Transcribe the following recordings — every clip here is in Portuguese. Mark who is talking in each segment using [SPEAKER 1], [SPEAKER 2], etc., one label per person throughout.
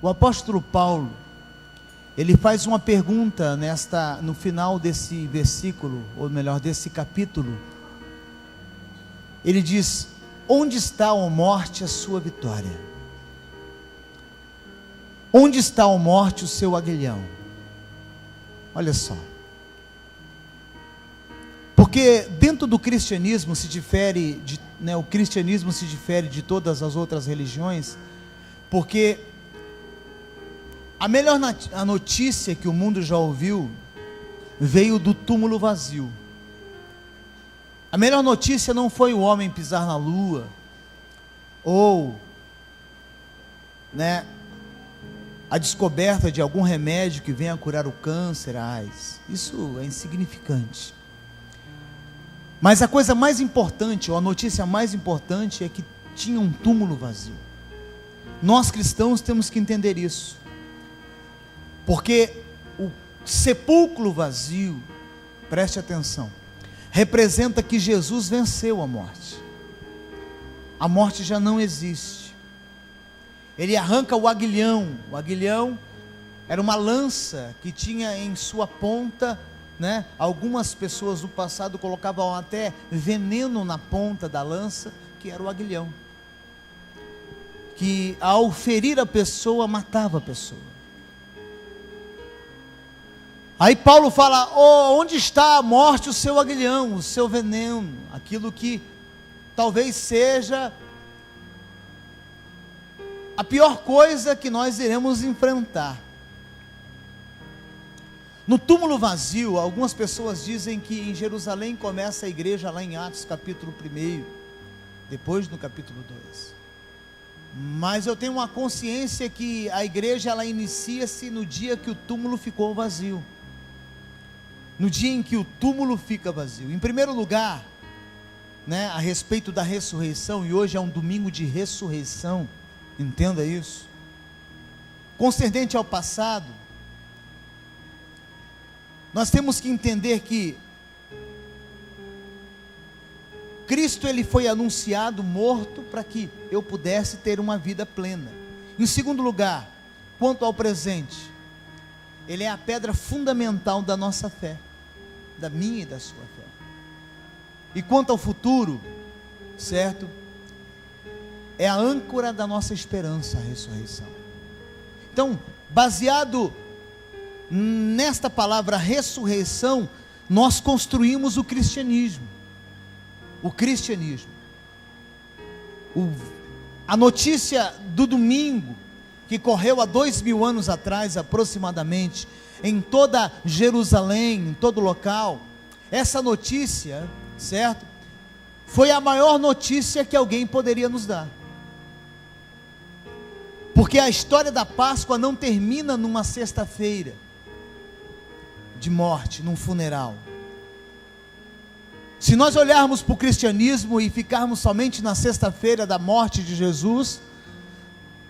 [SPEAKER 1] O apóstolo Paulo, ele faz uma pergunta no final desse versículo, ou melhor, desse capítulo. Ele diz: onde está, ó morte, a sua vitória? Onde está, ó morte, o seu aguilhão? Olha só. Porque dentro do cristianismo o cristianismo se difere de todas as outras religiões, porque a melhor notícia que o mundo já ouviu veio do túmulo vazio. A melhor notícia não foi o homem pisar na lua, ou a descoberta de algum remédio que venha curar o câncer, a AIDS. Isso é insignificante. Mas a coisa mais importante, ou a notícia mais importante, é que tinha um túmulo vazio. Nós cristãos temos que entender isso, porque o sepulcro vazio, preste atenção, representa que Jesus venceu a morte. A morte já não existe. Ele arranca o aguilhão. O aguilhão era uma lança que tinha em sua ponta, algumas pessoas do passado colocavam até veneno na ponta da lança, que era o aguilhão, que ao ferir a pessoa, matava a pessoa. Aí Paulo fala: onde está a morte, o seu aguilhão, o seu veneno, aquilo que talvez seja a pior coisa que nós iremos enfrentar. No túmulo vazio, algumas pessoas dizem que em Jerusalém começa a igreja lá em Atos capítulo 1, depois no capítulo 2. Mas eu tenho uma consciência que a igreja ela inicia-se no dia que o túmulo ficou vazio. No dia em que o túmulo fica vazio. Em primeiro lugar, a respeito da ressurreição, e hoje é um domingo de ressurreição, entenda isso. Concernente ao passado, nós temos que entender que Cristo ele foi anunciado morto para que eu pudesse ter uma vida plena. Em segundo lugar, quanto ao presente, ele é a pedra fundamental da nossa fé, da minha e da sua fé. E quanto ao futuro, certo? É a âncora da nossa esperança, a ressurreição. Então, baseado nesta palavra ressurreição, nós construímos o cristianismo. O cristianismo. A notícia do domingo, que correu há 2000 anos atrás aproximadamente, em toda Jerusalém, em todo local, essa notícia, certo? Foi a maior notícia que alguém poderia nos dar. Porque a história da Páscoa não termina numa sexta-feira de morte, num funeral. Se nós olharmos para o cristianismo e ficarmos somente na sexta-feira da morte de Jesus,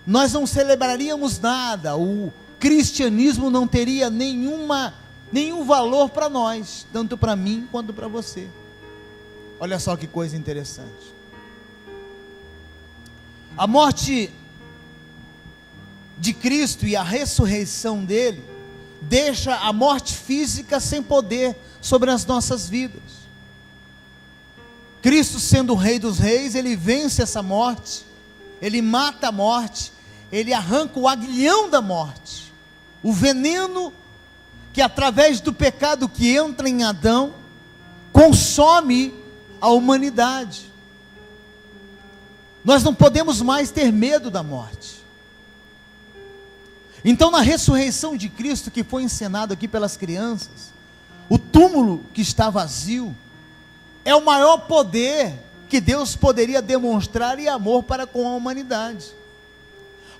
[SPEAKER 1] nós não celebraríamos nada. O cristianismo não teria nenhum valor para nós, tanto para mim quanto para você. Olha só que coisa interessante. A morte de Cristo e a ressurreição dele deixa a morte física sem poder sobre as nossas vidas. Cristo, sendo o Rei dos Reis, ele vence essa morte, ele mata a morte, ele arranca o aguilhão da morte, o veneno que através do pecado que entra em Adão, consome a humanidade. Nós não podemos mais ter medo da morte. Então, na ressurreição de Cristo, que foi encenado aqui pelas crianças, o túmulo que está vazio, é o maior poder que Deus poderia demonstrar e amor para com a humanidade.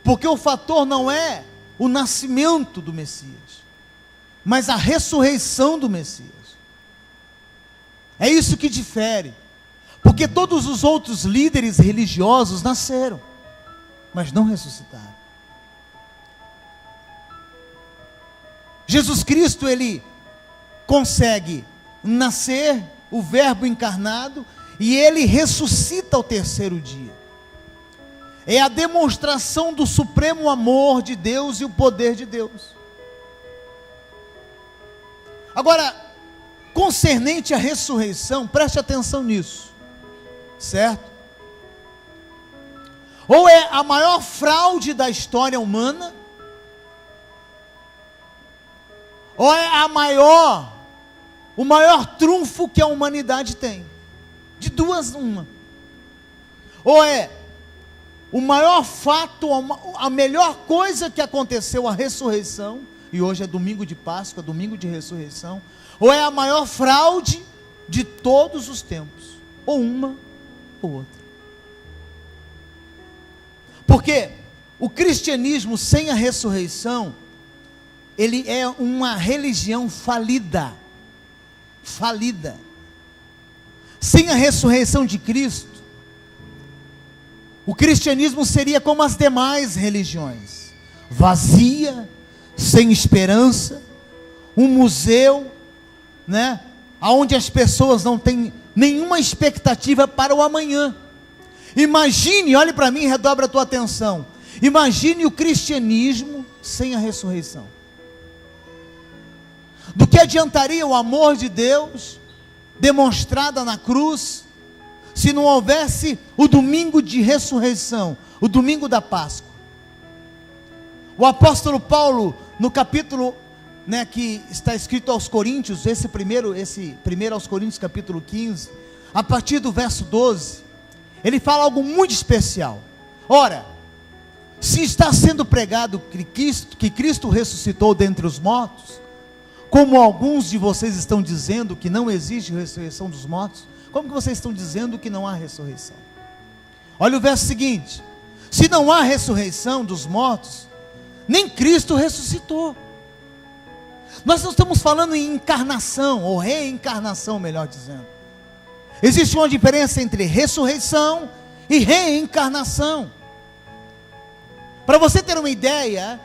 [SPEAKER 1] Porque o fator não é o nascimento do Messias, mas a ressurreição do Messias. É isso que difere. Porque todos os outros líderes religiosos nasceram, mas não ressuscitaram. Jesus Cristo, ele consegue nascer, o verbo encarnado, e ele ressuscita ao terceiro dia. é a demonstração do supremo amor de Deus e o poder de Deus. Agora, concernente à ressurreição, preste atenção nisso, certo? Ou é a maior fraude da história humana, ou é o maior trunfo que a humanidade tem. De duas, uma. Ou é o maior fato, a melhor coisa que aconteceu, a ressurreição, e hoje é domingo de Páscoa, domingo de ressurreição, ou é a maior fraude de todos os tempos, ou uma ou outra. Porque o cristianismo sem a ressurreição, ele é uma religião falida. Sem a ressurreição de Cristo, o cristianismo seria como as demais religiões, vazia, sem esperança, um museu, né, onde as pessoas não têm nenhuma expectativa para o amanhã. Imagine, olhe para mim e redobra a tua atenção, imagine o cristianismo sem a ressurreição. Do que adiantaria o amor de Deus demonstrado na cruz, se não houvesse o domingo de ressurreição, o domingo da Páscoa? O apóstolo Paulo, no capítulo, né, que está escrito aos Coríntios, esse primeiro aos Coríntios, capítulo 15, a partir do verso 12, ele fala algo muito especial. Ora, se está sendo pregado que Cristo ressuscitou dentre os mortos, como alguns de vocês estão dizendo que não existe ressurreição dos mortos, como que vocês estão dizendo que não há ressurreição? Olha o verso seguinte: se não há ressurreição dos mortos, nem Cristo ressuscitou. Nós não estamos falando em encarnação, ou reencarnação, melhor dizendo. Existe uma diferença entre ressurreição e reencarnação. Para você ter uma ideia,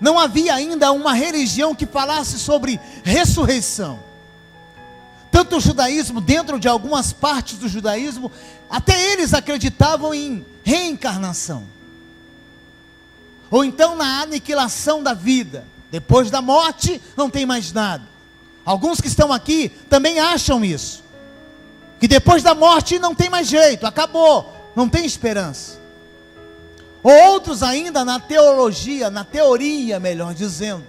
[SPEAKER 1] não havia ainda uma religião que falasse sobre ressurreição. Tanto o judaísmo, dentro de algumas partes do judaísmo, até eles acreditavam em reencarnação. Ou então na aniquilação da vida. Depois da morte não tem mais nada. Alguns que estão aqui também acham isso, que depois da morte não tem mais jeito, acabou, não tem esperança. Ou outros ainda na teologia, na teoria, melhor dizendo,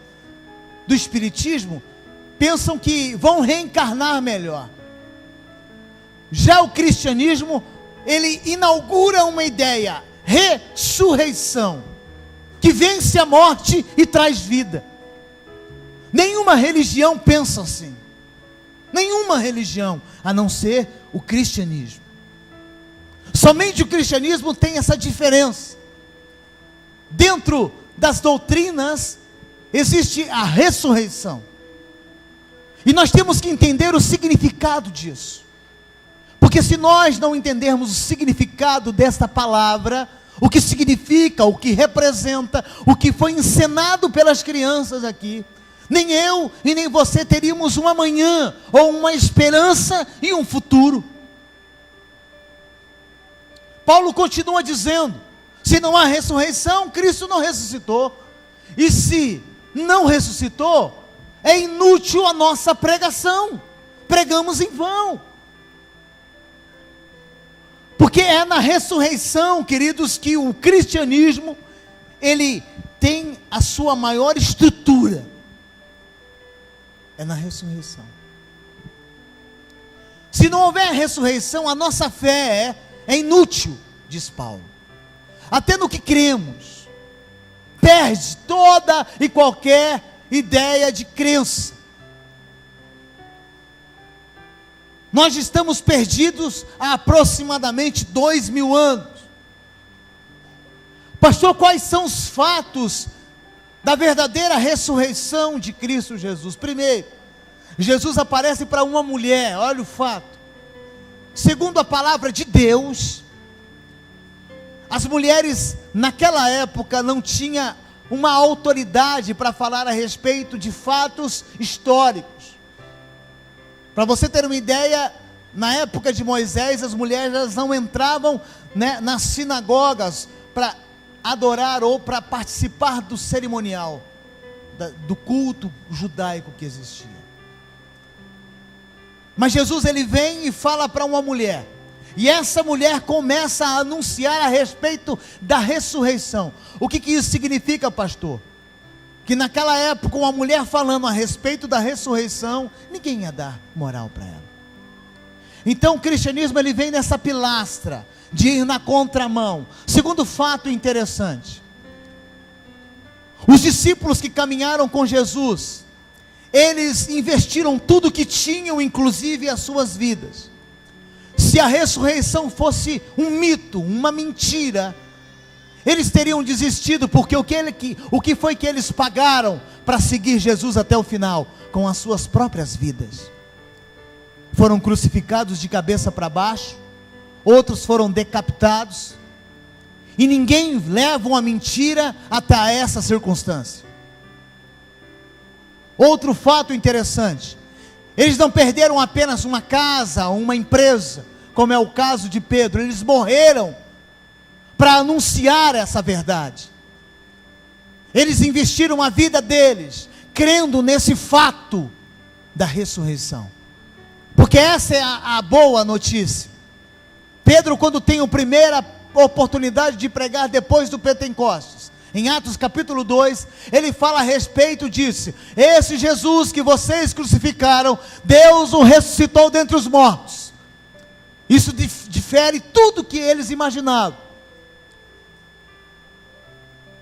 [SPEAKER 1] do espiritismo, pensam que vão reencarnar melhor. Já o cristianismo, ele inaugura uma ideia, ressurreição, que vence a morte e traz vida. Nenhuma religião pensa assim. Nenhuma religião, a não ser o cristianismo. Somente o cristianismo tem essa diferença. Dentro das doutrinas existe a ressurreição. E nós temos que entender o significado disso. Porque se nós não entendermos o significado desta palavra, o que significa, o que representa, o que foi encenado pelas crianças aqui, nem eu e nem você teríamos um amanhã, ou uma esperança e um futuro. Paulo continua dizendo: se não há ressurreição, Cristo não ressuscitou. E se não ressuscitou, é inútil a nossa pregação. Pregamos em vão. Porque é na ressurreição, queridos, que o cristianismo, ele tem a sua maior estrutura. É na ressurreição. Se não houver ressurreição, a nossa fé é inútil, diz Paulo. Até no que cremos, perde toda e qualquer ideia de crença. Nós estamos perdidos há aproximadamente 2000 anos. Pastor, quais são os fatos da verdadeira ressurreição de Cristo Jesus? Primeiro, Jesus aparece para uma mulher, olha o fato. Segundo a palavra de Deus, as mulheres naquela época não tinham uma autoridade para falar a respeito de fatos históricos. Para você ter uma ideia, Na época de Moisés, as mulheres elas não entravam, né, nas sinagogas para adorar ou para participar do cerimonial, do culto judaico que existia. Mas Jesus ele vem e fala para uma mulher, e essa mulher começa a anunciar a respeito da ressurreição. O que isso significa, pastor? Que naquela época uma mulher falando a respeito da ressurreição, ninguém ia dar moral para ela. Então o cristianismo ele vem nessa pilastra de ir na contramão. Segundo fato interessante, os discípulos que caminharam com Jesus, eles investiram tudo que tinham, inclusive as suas vidas. Se a ressurreição fosse um mito, uma mentira, eles teriam desistido, porque o que foi que eles pagaram para seguir Jesus até o final? Com as suas próprias vidas. Foram crucificados de cabeça para baixo, outros foram decapitados, e ninguém leva uma mentira até essa circunstância. Outro fato interessante, eles não perderam apenas uma casa, uma empresa, como é o caso de Pedro, eles morreram para anunciar essa verdade. Eles investiram a vida deles, crendo nesse fato da ressurreição, porque essa é a boa notícia. Pedro, quando tem a primeira oportunidade de pregar depois do Pentecostes, em Atos capítulo 2, ele fala a respeito disso: esse Jesus que vocês crucificaram, Deus o ressuscitou dentre os mortos. Isso difere tudo que eles imaginavam,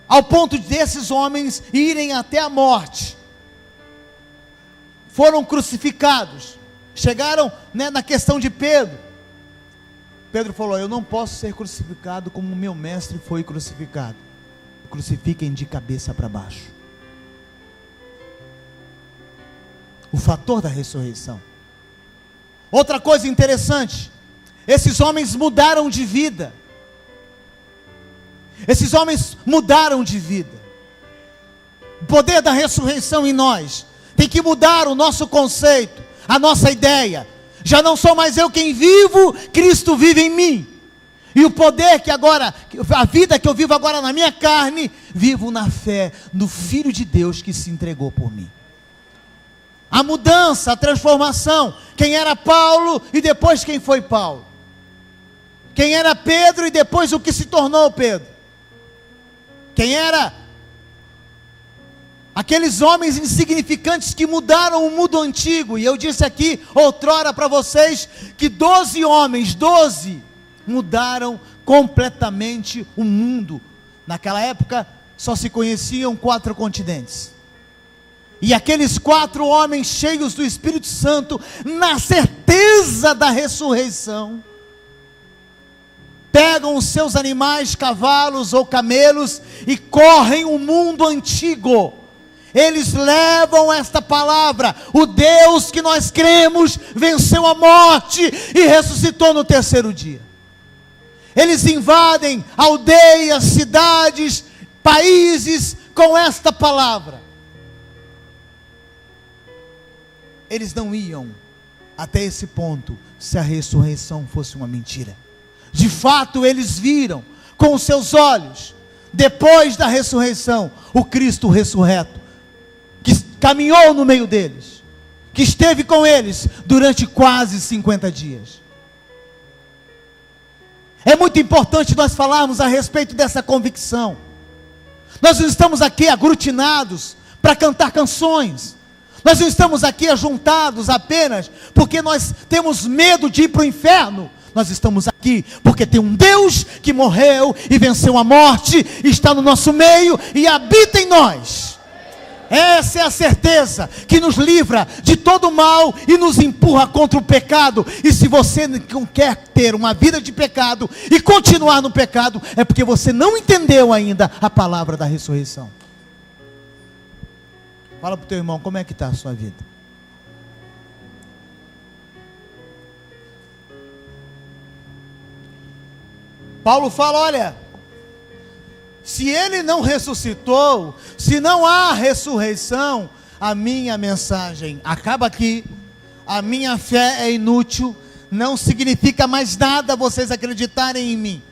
[SPEAKER 1] ao ponto desses homens irem até a morte. Foram crucificados, chegaram, né, na questão de Pedro. Pedro falou: eu não posso ser crucificado como o meu mestre foi crucificado. Crucifiquem de cabeça para baixo. O fator da ressurreição. Outra coisa interessante, esses homens mudaram de vida. Esses homens mudaram de vida. O poder da ressurreição em nós tem que mudar o nosso conceito, a nossa ideia. Já não sou mais eu quem vivo, Cristo vive em mim. E o poder que agora, a vida que eu vivo agora na minha carne, vivo na fé no Filho de Deus que se entregou por mim. A mudança, a transformação. Quem era Paulo e depois quem foi Paulo. Quem era Pedro e depois o que se tornou Pedro. Quem era aqueles homens insignificantes que mudaram o mundo antigo. E eu disse aqui outrora para vocês que 12 homens, 12 mudaram completamente o mundo. Naquela época só se conheciam 4 continentes. E aqueles 4 homens cheios do Espírito Santo, na certeza da ressurreição, pegam os seus animais, cavalos ou camelos, e correm o mundo antigo. Eles levam esta palavra: o Deus que nós cremos venceu a morte e ressuscitou no 3º dia. Eles invadem aldeias, cidades, países com esta palavra. Eles não iam até esse ponto se a ressurreição fosse uma mentira. De fato, eles viram com os seus olhos, depois da ressurreição, o Cristo ressurreto, que caminhou no meio deles, que esteve com eles durante quase 50 dias. É muito importante nós falarmos a respeito dessa convicção. Nós não estamos aqui aglutinados para cantar canções. Nós não estamos aqui ajuntados apenas porque nós temos medo de ir para o inferno. Nós estamos aqui porque tem um Deus que morreu e venceu a morte, está no nosso meio e habita em nós. Essa é a certeza que nos livra de todo o mal e nos empurra contra o pecado. E se você não quer ter uma vida de pecado e continuar no pecado, é porque você não entendeu ainda a palavra da ressurreição. Fala para o teu irmão, como é que está a sua vida? Paulo fala: olha, se ele não ressuscitou, se não há ressurreição, a minha mensagem acaba aqui, a minha fé é inútil, não significa mais nada vocês acreditarem em mim.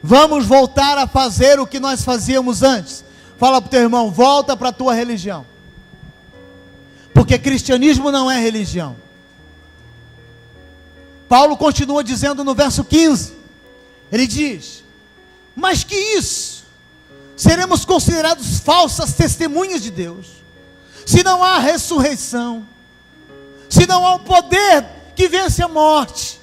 [SPEAKER 1] Vamos voltar a fazer o que nós fazíamos antes. Fala para o teu irmão, volta para a tua religião. Porque cristianismo não é religião. Paulo continua dizendo no verso 15, ele diz: mas que isso? Seremos considerados falsas testemunhas de Deus, se não há ressurreição, se não há o poder que vence a morte.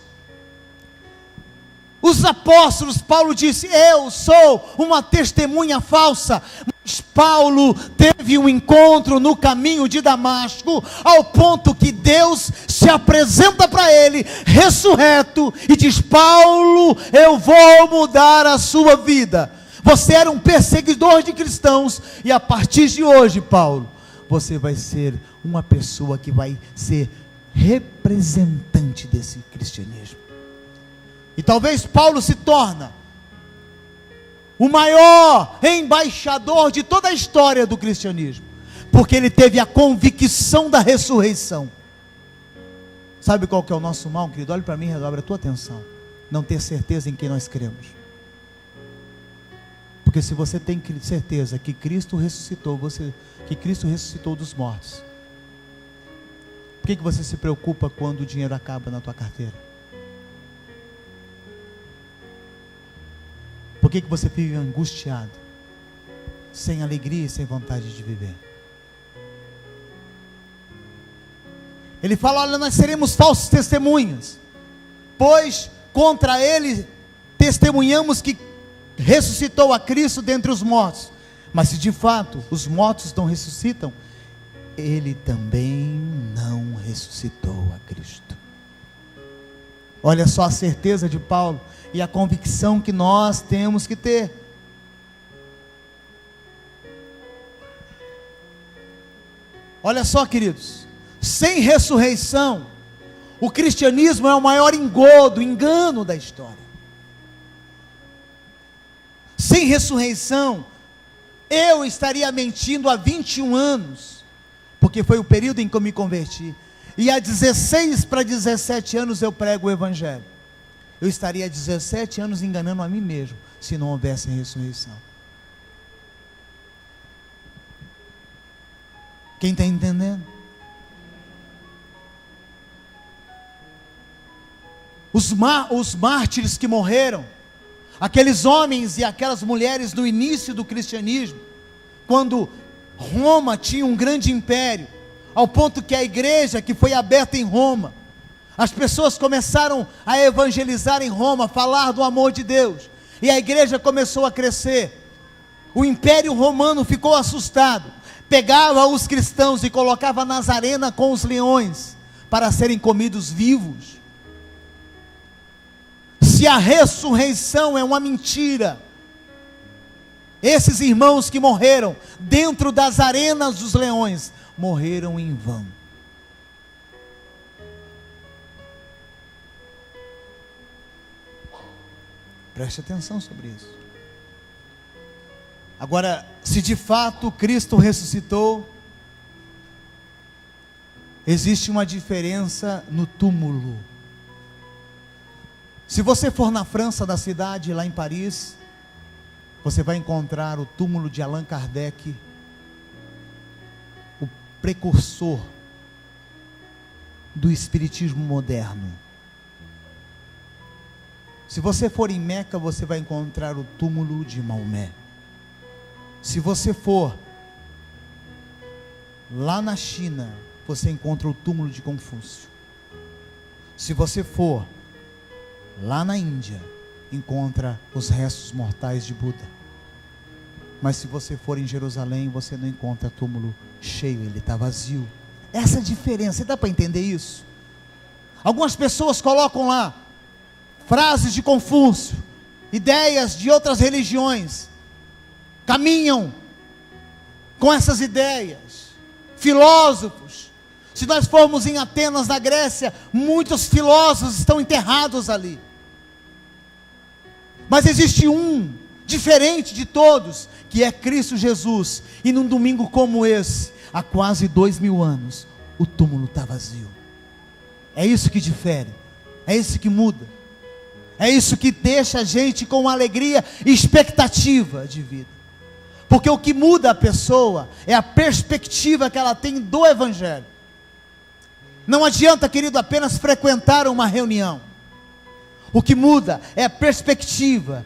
[SPEAKER 1] Os apóstolos, Paulo disse: eu sou uma testemunha falsa. Mas Paulo teve um encontro no caminho de Damasco, ao ponto que Deus se apresenta para ele, ressurreto, e diz: Paulo, eu vou mudar a sua vida. Você era um perseguidor de cristãos, e a partir de hoje, Paulo, você vai ser uma pessoa que vai ser representante desse cristianismo. E talvez Paulo se torne o maior embaixador de toda a história do cristianismo, porque ele teve a convicção da ressurreição. Sabe qual que é o nosso mal, querido? Olha para mim e redobre a tua atenção. Não ter certeza em quem nós cremos. Porque se você tem certeza que Cristo ressuscitou, que Cristo ressuscitou dos mortos, por que você se preocupa quando o dinheiro acaba na tua carteira? Por que você fica angustiado, sem alegria e sem vontade de viver? Ele fala: olha, nós seremos falsos testemunhas, pois contra ele testemunhamos que ressuscitou a Cristo dentre os mortos. Mas se de fato os mortos não ressuscitam, ele também não ressuscitou a Cristo. Olha só a certeza de Paulo e a convicção que nós temos que ter. Olha só, queridos, sem ressurreição, o cristianismo é o maior engano da história. Sem ressurreição, eu estaria mentindo há 21 anos, porque foi o período em que eu me converti, e há 16 para 17 anos eu prego o evangelho. Eu estaria há 17 anos enganando a mim mesmo, se não houvesse ressurreição. Quem está entendendo? Os mártires que morreram, aqueles homens e aquelas mulheres no início do cristianismo, quando Roma tinha um grande império, ao ponto que a igreja que foi aberta em Roma, as pessoas começaram a evangelizar em Roma, falar do amor de Deus, e a igreja começou a crescer. O império romano ficou assustado, pegava os cristãos e colocava nas arenas com os leões, para serem comidos vivos. Se a ressurreição é uma mentira, esses irmãos que morreram dentro das arenas dos leões, morreram em vão. Preste atenção sobre isso. Agora, se de fato Cristo ressuscitou, existe uma diferença no túmulo. Se você for na França, da cidade, lá em Paris, você vai encontrar o túmulo de Allan Kardec, o precursor do espiritismo moderno. Se você for em Meca, você vai encontrar o túmulo de Maomé. Se você for lá na China, você encontra o túmulo de Confúcio. Se você for lá na Índia, encontra os restos mortais de Buda. Mas se você for em Jerusalém, você não encontra túmulo cheio, ele está vazio. Essa é a diferença, dá para entender isso? Algumas pessoas colocam lá frases de Confúcio, ideias de outras religiões, caminham com essas ideias, filósofos. Se nós formos em Atenas, na Grécia, muitos filósofos estão enterrados ali. Mas existe um, diferente de todos, que é Cristo Jesus. E num domingo como esse, há quase 2000 anos, o túmulo está vazio. É isso que difere. É isso que muda. É isso que deixa a gente com alegria e expectativa de vida. Porque o que muda a pessoa é a perspectiva que ela tem do Evangelho. Não adianta, querido, apenas frequentar uma reunião. O que muda é a perspectiva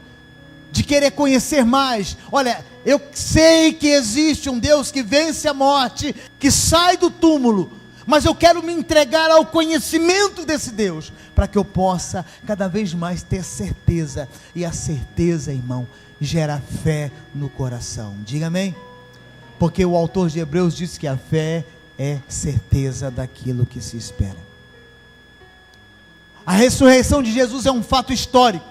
[SPEAKER 1] de querer conhecer mais. Olha, eu sei que existe um Deus que vence a morte, que sai do túmulo, mas eu quero me entregar ao conhecimento desse Deus, para que eu possa cada vez mais ter certeza. E a certeza, irmão, gera fé no coração. Diga amém? Porque o autor de Hebreus diz que a fé é certeza daquilo que se espera. A ressurreição de Jesus é um fato histórico.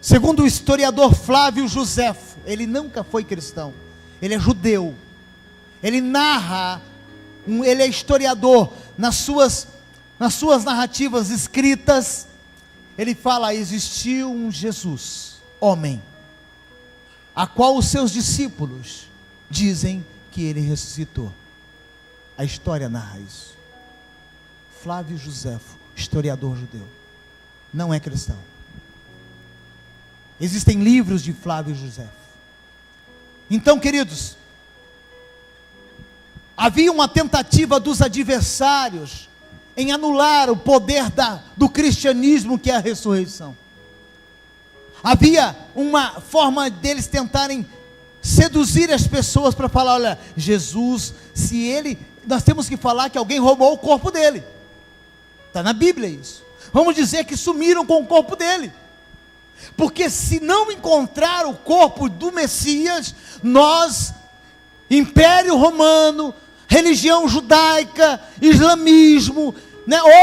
[SPEAKER 1] Segundo o historiador Flávio Joséfo, ele nunca foi cristão, ele é judeu. Ele narra, ele é historiador, nas suas narrativas escritas, ele fala: existiu um Jesus, homem, a qual os seus discípulos dizem que ele ressuscitou. A história narra isso. Flávio Joséfo, historiador judeu, não é cristão. Existem livros de Flávio Joséfo. Então, queridos, havia uma tentativa dos adversários em anular o poder do cristianismo, que é a ressurreição. Havia uma forma deles tentarem seduzir as pessoas para falar: olha, Jesus, nós temos que falar que alguém roubou o corpo dele. Está na Bíblia isso. Vamos dizer que sumiram com o corpo dele. Porque se não encontrar o corpo do Messias, nós, Império Romano, religião judaica, islamismo,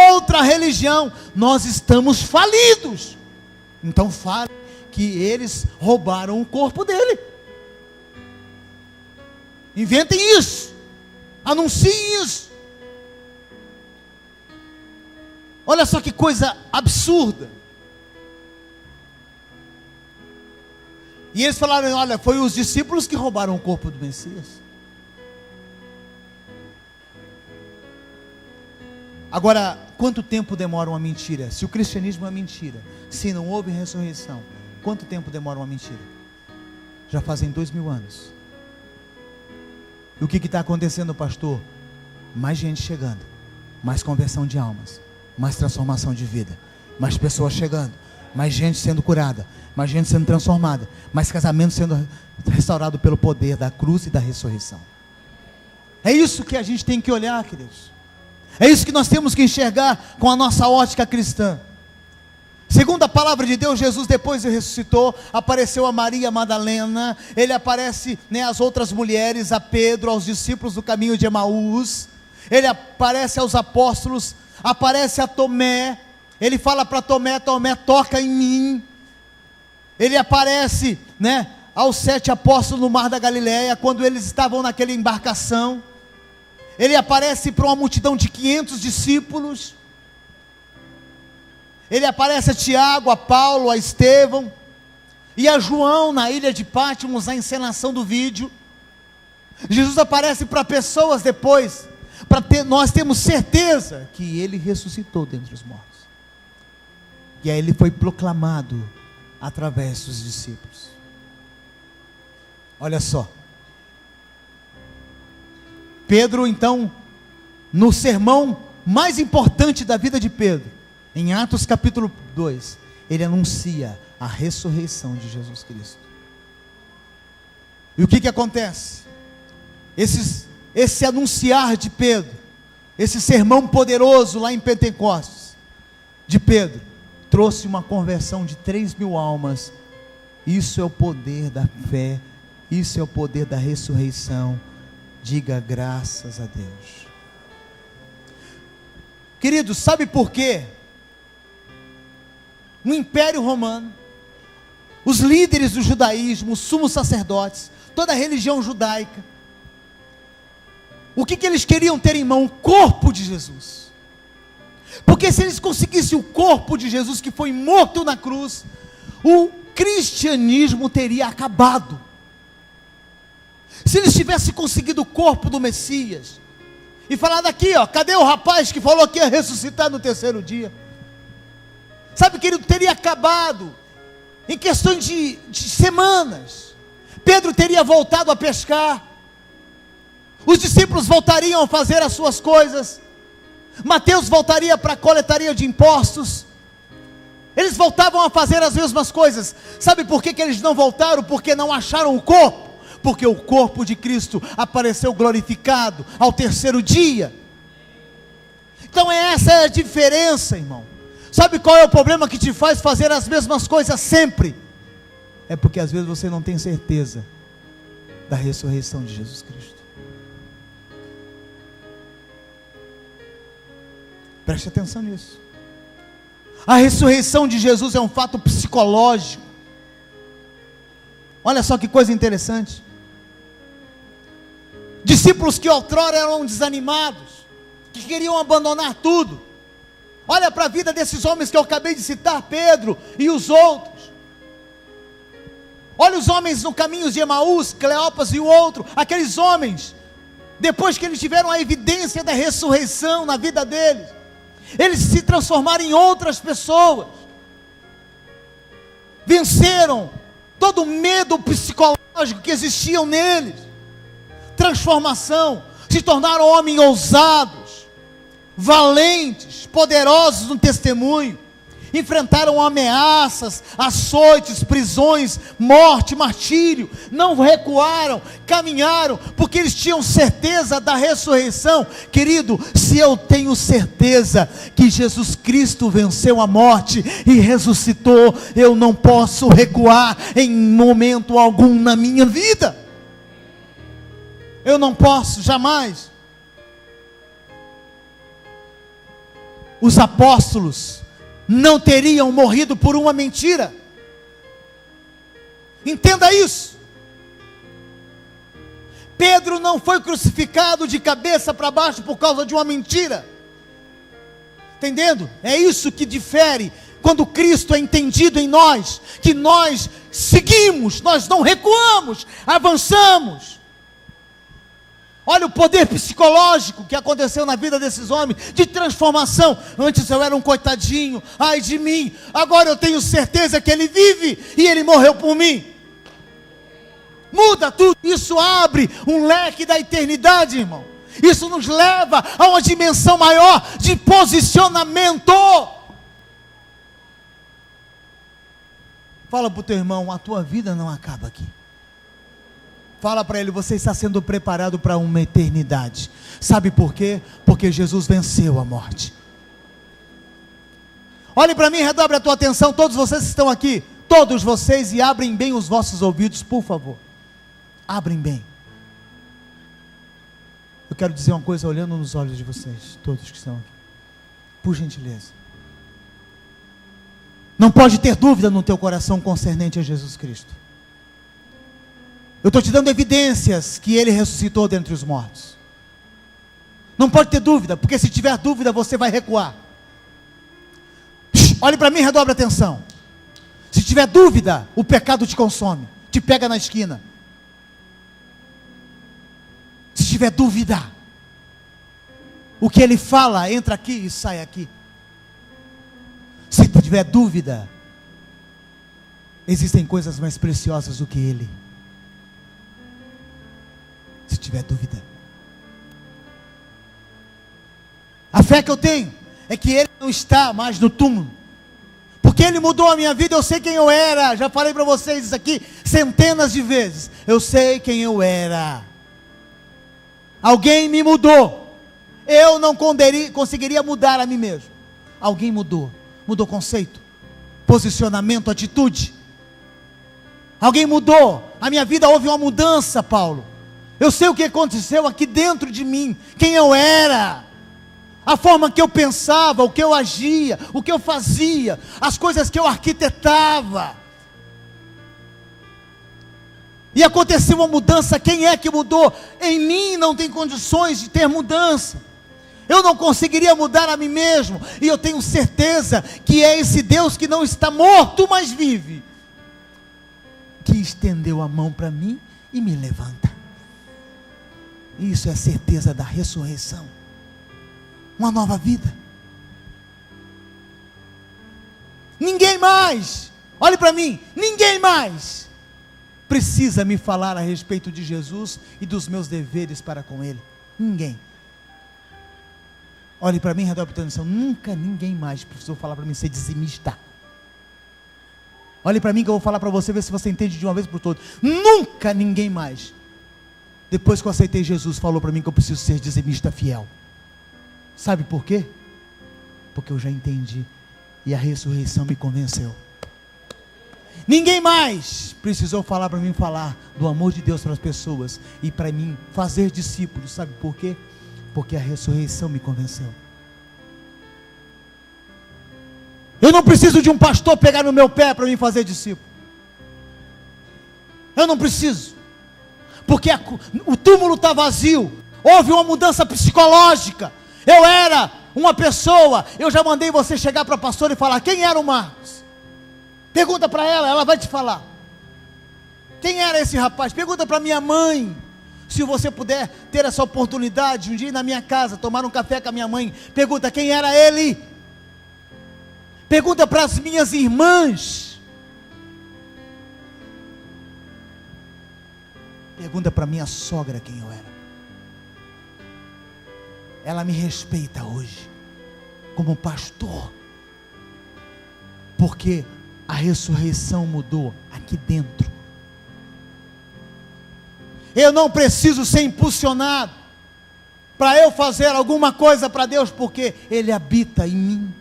[SPEAKER 1] outra religião, nós estamos falidos. Então fale que eles roubaram o corpo dele. Inventem isso, anunciem isso. Olha só que coisa absurda. E eles falaram: olha, foi os discípulos que roubaram o corpo do Messias. Agora, quanto tempo demora uma mentira? Se o cristianismo é mentira, se não houve ressurreição, quanto tempo demora uma mentira? Já fazem 2000 anos. E o que está acontecendo, pastor? Mais gente chegando, mais conversão de almas, mais transformação de vida, mais pessoas chegando, mais gente sendo curada, mais gente sendo transformada, mais casamento sendo restaurado pelo poder da cruz e da ressurreição. É isso que a gente tem que olhar, queridos. É isso que nós temos que enxergar com a nossa ótica cristã. Segundo a palavra de Deus, Jesus, depois de ressuscitou, apareceu a Maria Madalena, ele aparece às outras mulheres, a Pedro, aos discípulos do caminho de Emaús, ele aparece aos apóstolos, aparece a Tomé, ele fala para Tomé: Tomé, toca em mim. Ele aparece aos 7 apóstolos no mar da Galileia, quando eles estavam naquela embarcação. Ele aparece para uma multidão de 500 discípulos. Ele aparece a Tiago, a Paulo, a Estevão e a João na ilha de Pátimos, na encenação do vídeo. Jesus aparece para pessoas depois, nós temos certeza que ele ressuscitou dentre os mortos. E aí ele foi proclamado através dos discípulos. Olha só, Pedro, então, no sermão mais importante da vida de Pedro, em Atos capítulo 2, ele anuncia a ressurreição de Jesus Cristo. E o que acontece? Esse anunciar de Pedro, esse sermão poderoso lá em Pentecostes, de Pedro, trouxe uma conversão de 3.000 almas. Isso é o poder da fé, isso é o poder da ressurreição. Diga graças a Deus. Queridos, sabe por quê? No Império Romano, os líderes do judaísmo, os sumos sacerdotes, toda a religião judaica, o que eles queriam ter em mão? O corpo de Jesus. Porque se eles conseguissem o corpo de Jesus, que foi morto na cruz, o cristianismo teria acabado. Se eles tivessem conseguido o corpo do Messias, e falado aqui, cadê o rapaz que falou que ia ressuscitar no terceiro dia? Sabe, querido, teria acabado em questões de semanas. Pedro teria voltado a pescar, os discípulos voltariam a fazer as suas coisas, Mateus voltaria para a coletaria de impostos, eles voltavam a fazer as mesmas coisas. Sabe por que eles não voltaram? Porque não acharam o corpo, porque o corpo de Cristo apareceu glorificado ao terceiro dia. Então essa é a diferença, irmão. Sabe qual é o problema que te faz fazer as mesmas coisas sempre? É porque às vezes você não tem certeza da ressurreição de Jesus Cristo. Preste atenção nisso. A ressurreição de Jesus é um fato psicológico. Olha só que coisa interessante. Discípulos que outrora eram desanimados, que queriam abandonar tudo. Olha para a vida desses homens que eu acabei de citar, Pedro e os outros. Olha os homens no caminho de Emaús, Cleopas e o outro. Aqueles homens, depois que eles tiveram a evidência da ressurreição na vida deles, eles se transformaram em outras pessoas. Venceram todo o medo psicológico que existia neles. Transformação, se tornaram homens ousados, valentes, poderosos no testemunho, enfrentaram ameaças, açoites, prisões, morte, martírio, não recuaram, caminharam, porque eles tinham certeza da ressurreição. Querido, se eu tenho certeza que Jesus Cristo venceu a morte e ressuscitou, eu não posso recuar em momento algum na minha vida. Eu não posso, jamais. Os apóstolos não teriam morrido por uma mentira. Entenda isso. Pedro não foi crucificado de cabeça para baixo por causa de uma mentira. Entendendo? É isso que difere quando Cristo é entendido em nós, que nós seguimos, nós não recuamos, avançamos. Olha o poder psicológico que aconteceu na vida desses homens, de transformação. Antes eu era um coitadinho, ai de mim, agora eu tenho certeza que Ele vive, e Ele morreu por mim. Muda tudo, isso abre um leque da eternidade, irmão. Isso nos leva a uma dimensão maior de posicionamento. Fala para o teu irmão, a tua vida não acaba aqui. Fala para ele, você está sendo preparado para uma eternidade. Sabe por quê? Porque Jesus venceu a morte. Olhe para mim, redobre a tua atenção, todos vocês que estão aqui, todos vocês, e abrem bem os vossos ouvidos, por favor. Abrem bem. Eu quero dizer uma coisa olhando nos olhos de vocês, todos que estão aqui. Por gentileza. Não pode ter dúvida no teu coração concernente a Jesus Cristo. Eu estou te dando evidências que Ele ressuscitou dentre os mortos. Não pode ter dúvida, porque se tiver dúvida você vai recuar. Olhe para mim, redobre a atenção. Se tiver dúvida, o pecado te consome, te pega na esquina. Se tiver dúvida, o que Ele fala entra aqui e sai aqui. Se tiver dúvida, existem coisas mais preciosas do que Ele. Se tiver dúvida, a fé que eu tenho é que Ele não está mais no túmulo, porque Ele mudou a minha vida. Eu sei quem eu era, já falei para vocês isso aqui centenas de vezes. Eu sei quem eu era. Alguém me mudou. Eu não conseguiria mudar a mim mesmo. Alguém mudou conceito, posicionamento, atitude. Alguém mudou a minha vida. Houve uma mudança, Paulo. Eu sei o que aconteceu aqui dentro de mim, quem eu era, a forma que eu pensava, o que eu agia, o que eu fazia, as coisas que eu arquitetava. E aconteceu uma mudança. Quem é que mudou? Em mim não tem condições de ter mudança. Eu não conseguiria mudar a mim mesmo. E eu tenho certeza que é esse Deus que não está morto, mas vive, que estendeu a mão para mim e me levanta. Isso é a certeza da ressurreição. Uma nova vida. mais, olhe para mim, ninguém mais precisa me falar a respeito de Jesus e dos meus deveres para com Ele. Ninguém. Olhe para mim, redor da atenção. Nunca ninguém mais precisou falar para mim ser dizimista. Olhe para mim que eu vou falar para você, ver se você entende de uma vez por todas. Nunca ninguém mais, depois que eu aceitei Jesus, falou para mim que eu preciso ser dizimista fiel. Sabe por quê? Porque eu já entendi e a ressurreição me convenceu. Ninguém mais precisou falar para mim falar do amor de Deus para as pessoas e para mim fazer discípulos. Sabe por quê? Porque a ressurreição me convenceu. Eu não preciso de um pastor pegar no meu pé para me fazer discípulo. Eu não preciso. Porque o túmulo está vazio. Houve uma mudança psicológica. Eu era uma pessoa. Eu já mandei você chegar para a pastora e falar: quem era o Marcos? Pergunta para ela, ela vai te falar. Quem era esse rapaz? Pergunta para minha mãe. Se você puder ter essa oportunidade, um dia ir na minha casa, tomar um café com a minha mãe, pergunta quem era ele. Pergunta para as minhas irmãs. Pergunta para minha sogra quem eu era. Ela me respeita hoje como pastor, porque a ressurreição mudou aqui dentro. Eu não preciso ser impulsionado para eu fazer alguma coisa para Deus, porque Ele habita em mim.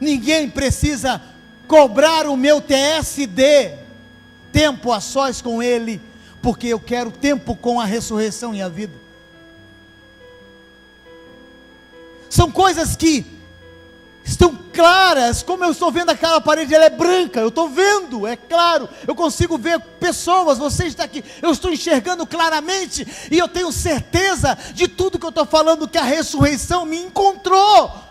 [SPEAKER 1] Ninguém precisa cobrar o meu TSD, tempo a sós com Ele, porque eu quero tempo com a ressurreição e a vida. São coisas que estão claras, como eu estou vendo aquela parede, ela é branca, eu estou vendo, é claro, eu consigo ver pessoas, você está aqui, eu estou enxergando claramente, e eu tenho certeza de tudo que eu estou falando, que a ressurreição me encontrou.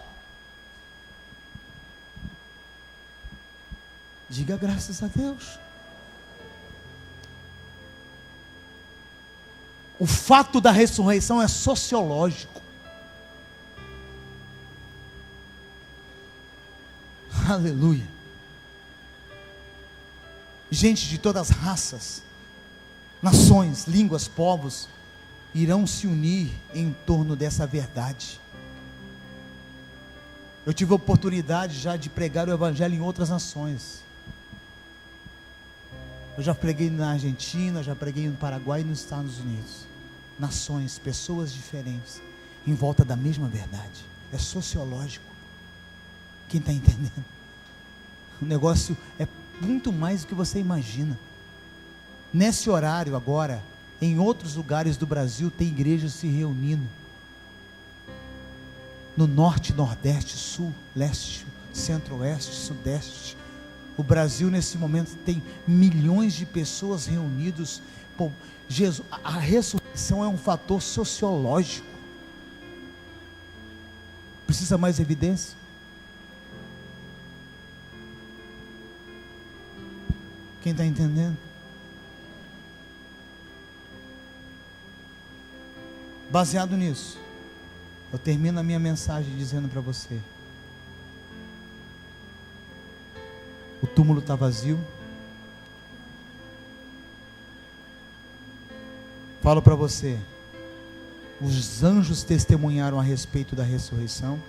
[SPEAKER 1] Diga graças a Deus. O fato da ressurreição é sociológico. Aleluia. Gente de todas as raças, nações, línguas, povos irão se unir em torno dessa verdade. Eu tive a oportunidade já de pregar o evangelho em outras nações. Eu já preguei na Argentina, já preguei no Paraguai e nos Estados Unidos. Nações, pessoas diferentes, em volta da mesma verdade. É sociológico. Quem está entendendo? O negócio é muito mais do que você imagina. Nesse horário agora, em outros lugares do Brasil, tem igrejas se reunindo. No norte, nordeste, sul, leste, centro-oeste, sudeste. O Brasil nesse momento tem milhões de pessoas reunidas. Pô, Jesus, a ressurreição é um fator sociológico. Precisa mais evidência? Quem está entendendo? Baseado nisso, eu termino a minha mensagem dizendo para você: o túmulo está vazio. Falo para você, os anjos testemunharam a respeito da ressurreição,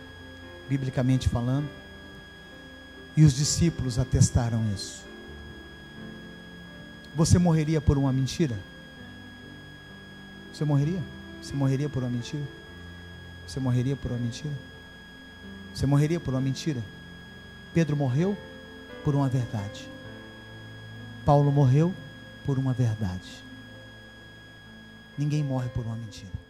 [SPEAKER 1] biblicamente falando, e os discípulos atestaram isso. Você morreria por uma mentira? Você morreria? Você morreria por uma mentira? Você morreria por uma mentira? Você morreria por uma mentira? Pedro morreu por uma verdade. Paulo morreu por uma verdade. Ninguém morre por uma mentira.